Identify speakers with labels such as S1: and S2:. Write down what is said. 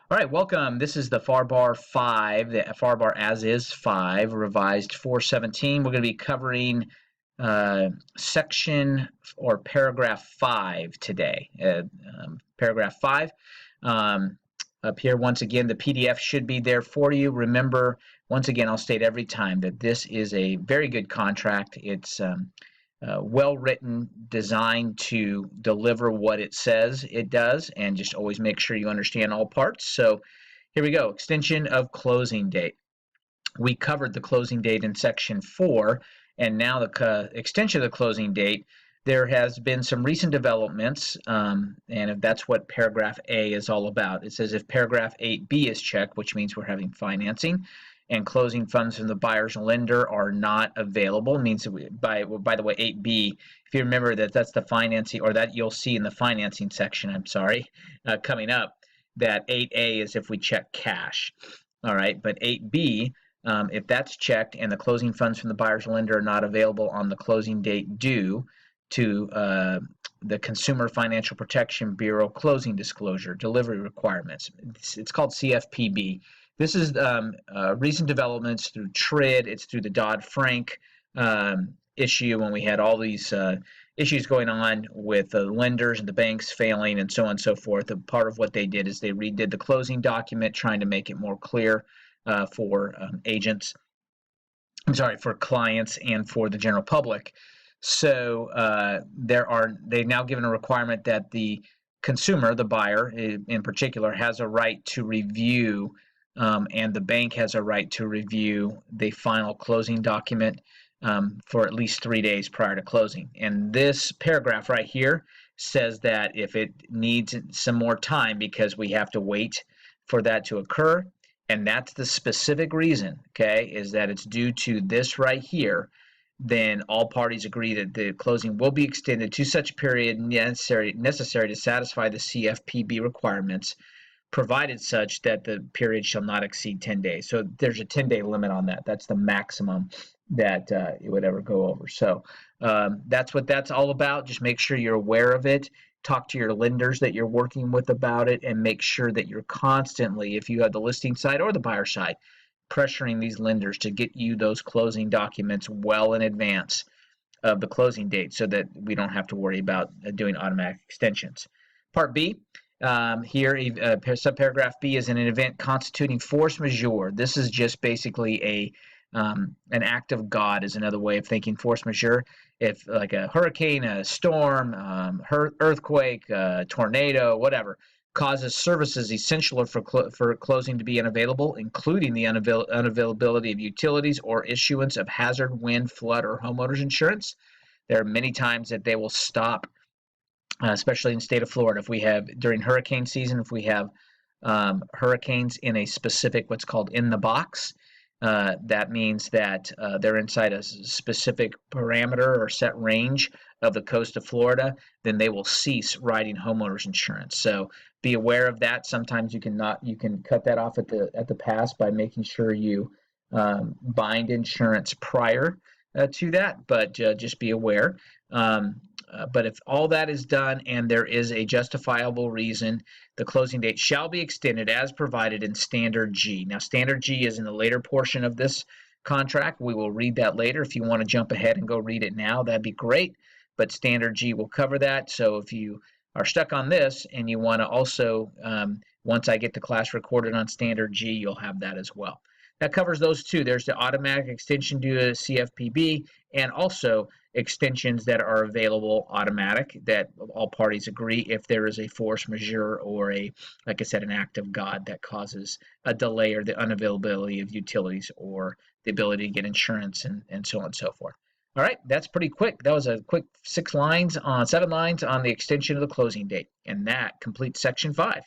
S1: All right, welcome. This is the FAR 5, the FAR as is 5, revised 417. We're going to be covering section or paragraph 5 today. Paragraph 5. Up here, once again, the PDF should be there for you. Remember, once again, I'll state every time that this is a very good contract. It's well written, designed to deliver what it says it does, and just always make sure you understand all parts. So here we go. Extension of closing date. We covered the closing date in section 4, and now the extension of the closing date. There has been some recent developments, and if that's what paragraph A is all about. It says if paragraph 8B is checked, which means we're having financing, and closing funds from the buyer's lender are not available, it means that by the way, 8B, if you remember that's the financing, or that you'll see in the financing section, I'm sorry, coming up, that 8A is if we check cash. All right, but 8B, if that's checked and the closing funds from the buyer's lender are not available on the closing date due to the Consumer Financial Protection Bureau closing disclosure delivery requirements. It's called CFPB. This is recent developments through TRID. It's through the Dodd-Frank issue when we had all these issues going on with the lenders and the banks failing and so on and so forth. And part of what they did is they redid the closing document, trying to make it more clear for agents, I'm sorry, for clients and for the general public. So they've now given a requirement that the consumer, the buyer in particular, has a right to review, and the bank has a right to review the final closing document for at least 3 days prior to closing. And this paragraph right here says that if it needs some more time because we have to wait for that to occur, and that's the specific reason, okay, is that it's due to this right here, then all parties agree that the closing will be extended to such period necessary to satisfy the CFPB requirements, provided such that the period shall not exceed 10 days. So there's a 10-day limit on that. That's the maximum that it would ever go over. So that's what that's all about. Just make sure you're aware of it. Talk to your lenders that you're working with about it, and make sure that you're constantly, if you have the listing side or the buyer side, pressuring these lenders to get you those closing documents well in advance of the closing date so that we don't have to worry about doing automatic extensions. Part B, here, subparagraph B is in an event constituting force majeure. This is just basically an act of God is another way of thinking force majeure. If like a hurricane, a storm, earthquake, tornado, whatever, causes services essential for closing to be unavailable, including the unavailability of utilities or issuance of hazard, wind, flood, or homeowners insurance. There are many times that they will stop, especially in the state of Florida. If we have, during hurricane season, if we have hurricanes in a specific, what's called in the box, that means that they're inside a specific parameter or set range of the coast of Florida, then they will cease writing homeowners insurance. So be aware of that. Sometimes you can cut that off at the pass by making sure you bind insurance prior to that, but just be aware. But if all that is done and there is a justifiable reason, the closing date shall be extended as provided in Standard G. Now, Standard G is in the later portion of this contract. We will read that later. If you want to jump ahead and go read it now, that'd be great. But Standard G will cover that. So if you are stuck on this and you want to also, once I get the class recorded on Standard G, you'll have that as well. That covers those two. There's the automatic extension due to CFPB, and also extensions that are available automatic, that all parties agree if there is a force majeure or like I said, an act of God that causes a delay or the unavailability of utilities or the ability to get insurance and so on and so forth. All right, that's pretty quick. That was a quick 7 lines on the extension of the closing date, and that completes section 5.